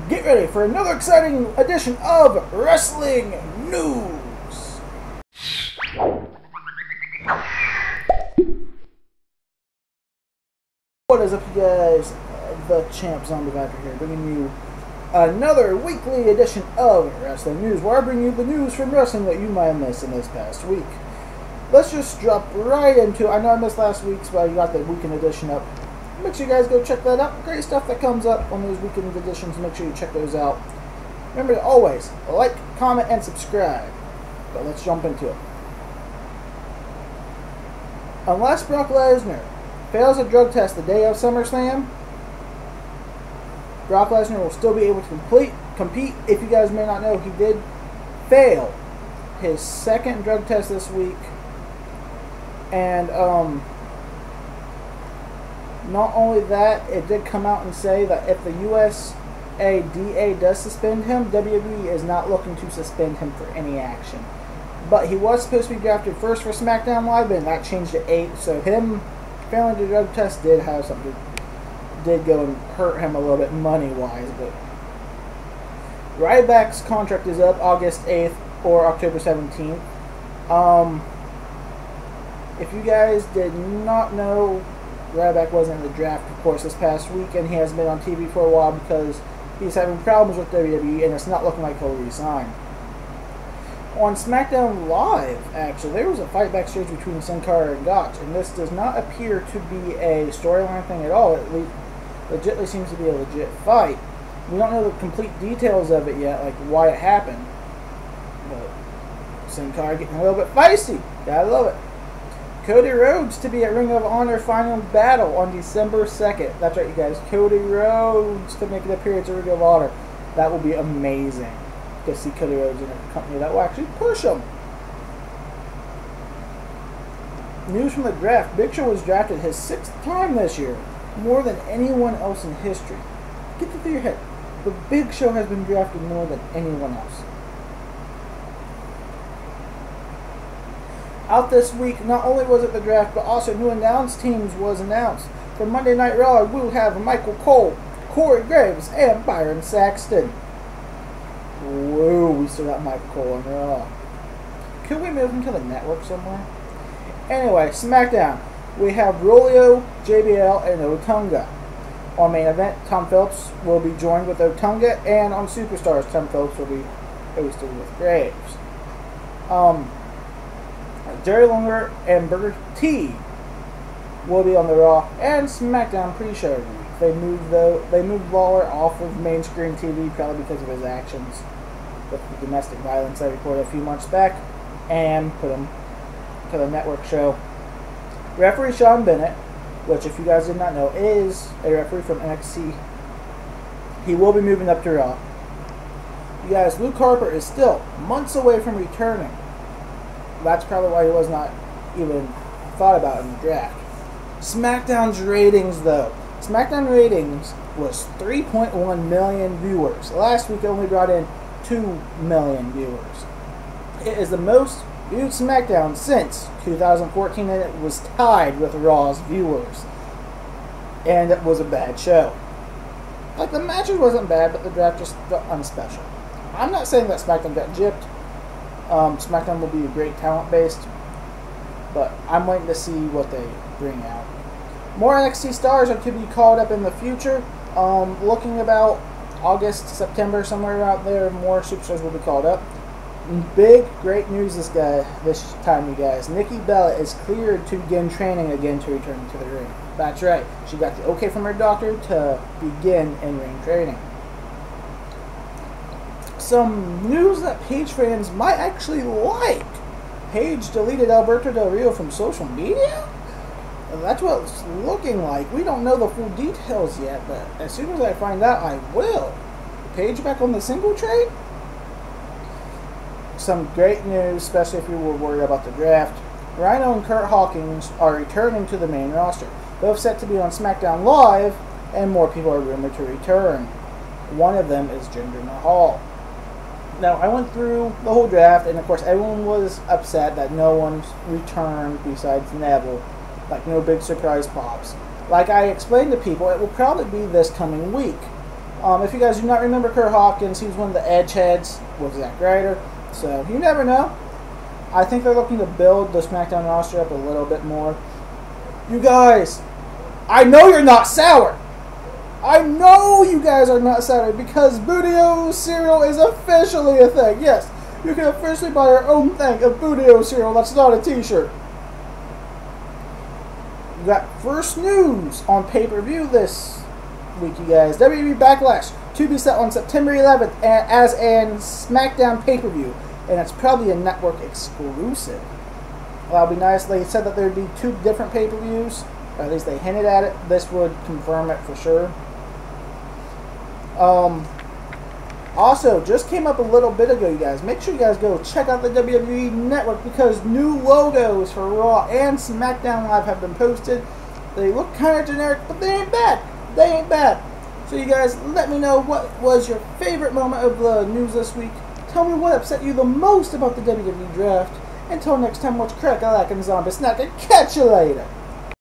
Get ready for another exciting edition of Wrestling News. What is up, you guys? The Champ Zombie Viper here, bringing you another weekly edition of Wrestling News, where I bring you the news from wrestling that you might have missed in this past week. Let's just drop right into it. I know I missed last week's, but I got the weekend edition up. Make sure you guys go check that out. Great stuff that comes up on those weekend editions. Make sure you check those out. Remember to always like, comment, and subscribe. But let's jump into it. Unless Brock Lesnar fails a drug test the day of SummerSlam, Brock Lesnar will still be able to compete. If you guys may not know, he did fail his second drug test this week. And not only that, it did come out and say that if the USADA does suspend him, WWE is not looking to suspend him for any action. But he was supposed to be drafted first for SmackDown Live, and that changed to 8. So him failing the drug test did have something, did go and hurt him a little bit money-wise. But Ryback's contract is up August 8th or October 17th. If you guys did not know, Ryback wasn't in the draft, of course, this past week, and he hasn't been on TV for a while because he's having problems with WWE, and it's not looking like he'll resign. On SmackDown Live, actually, there was a fight backstage between Sin Cara and Gotch, and this does not appear to be a storyline thing at all. It legitimately seems to be a legit fight. We don't know the complete details of it yet, like why it happened. But Sin Cara getting a little bit feisty. Gotta love it. Cody Rhodes to be at Ring of Honor Final Battle on December 2nd. That's right, you guys. Cody Rhodes to make an appearance at Ring of Honor. That will be amazing to see Cody Rhodes in a company that will actually push him. News from the draft. Big Show was drafted his 6th time this year. More than anyone else in history. Get that through your head. The Big Show has been drafted more than anyone else. Out this week, not only was it the draft, but also new announced teams was announced. For Monday Night Raw, we'll have Michael Cole, Corey Graves, and Byron Saxton. Whoa, we still got Michael Cole on Raw. Could we move him to the network somewhere? Anyway, SmackDown. We have Rolio, JBL, and Otunga. On main event, Tom Phillips will be joined with Otunga, and on Superstars, Tom Phillips will be hosted with Graves. Jerry Lawler and Booker T will be on the Raw and SmackDown pre-show. They moved Lawler off of main screen TV probably because of his actions with the domestic violence I reported a few months back, and put him to the network show. Referee Sean Bennett, which if you guys did not know is a referee from NXT, he will be moving up to Raw. You guys, Luke Harper is still months away from returning. That's probably why he was not even thought about in the draft. SmackDown's ratings, though. SmackDown ratings was 3.1 million viewers. Last week it only brought in 2 million viewers. It is the most viewed SmackDown since 2014, and it was tied with Raw's viewers. And it was a bad show. Like, the matches wasn't bad, but the draft just felt unspecial. I'm not saying that SmackDown got gypped. SmackDown will be a great talent-based, but I'm waiting to see what they bring out. More NXT stars are to be called up in the future. Looking about August, September, somewhere out there, more superstars will be called up. Big, great news this time, you guys. Nikki Bella is cleared to begin training again to return to the ring. That's right. She got the okay from her doctor to begin in-ring training. Some news that Paige fans might actually like. Paige deleted Alberto Del Rio from social media? That's what it's looking like. We don't know the full details yet, but as soon as I find out, I will. Paige back on the single train? Some great news, especially if you were worried about the draft. Rhino and Kurt Hawkins are returning to the main roster. Both set to be on SmackDown Live, and more people are rumored to return. One of them is Jinder Mahal. Now, I went through the whole draft, and of course everyone was upset that no one's returned besides Neville. Like, no big surprise pops. Like I explained to people, it will probably be this coming week. If you guys do not remember Kurt Hawkins, he was one of the Edge heads with Zack Ryder. So you never know. I think they're looking to build the SmackDown roster up a little bit more. You guys, I know you're not sour. I know you guys are not sour because Bootio cereal is officially a thing. Yes, you can officially buy your own thing of Bootio cereal that's not a t-shirt. We got first news on pay-per-view this week, you guys. WWE Backlash to be set on September 11th as an SmackDown pay-per-view, and it's probably a network exclusive. That'll be nice. They said that there would be 2 different pay-per-views, or at least they hinted at it. This would confirm it for sure. Also, just came up a little bit ago, you guys. Make sure you guys go check out the WWE Network because new logos for Raw and SmackDown Live have been posted. They look kind of generic, but they ain't bad. They ain't bad. So you guys, let me know what was your favorite moment of the news this week. Tell me what upset you the most about the WWE Draft. Until next time, watch Crack-A-Lack and Zombie Snack, and catch you later.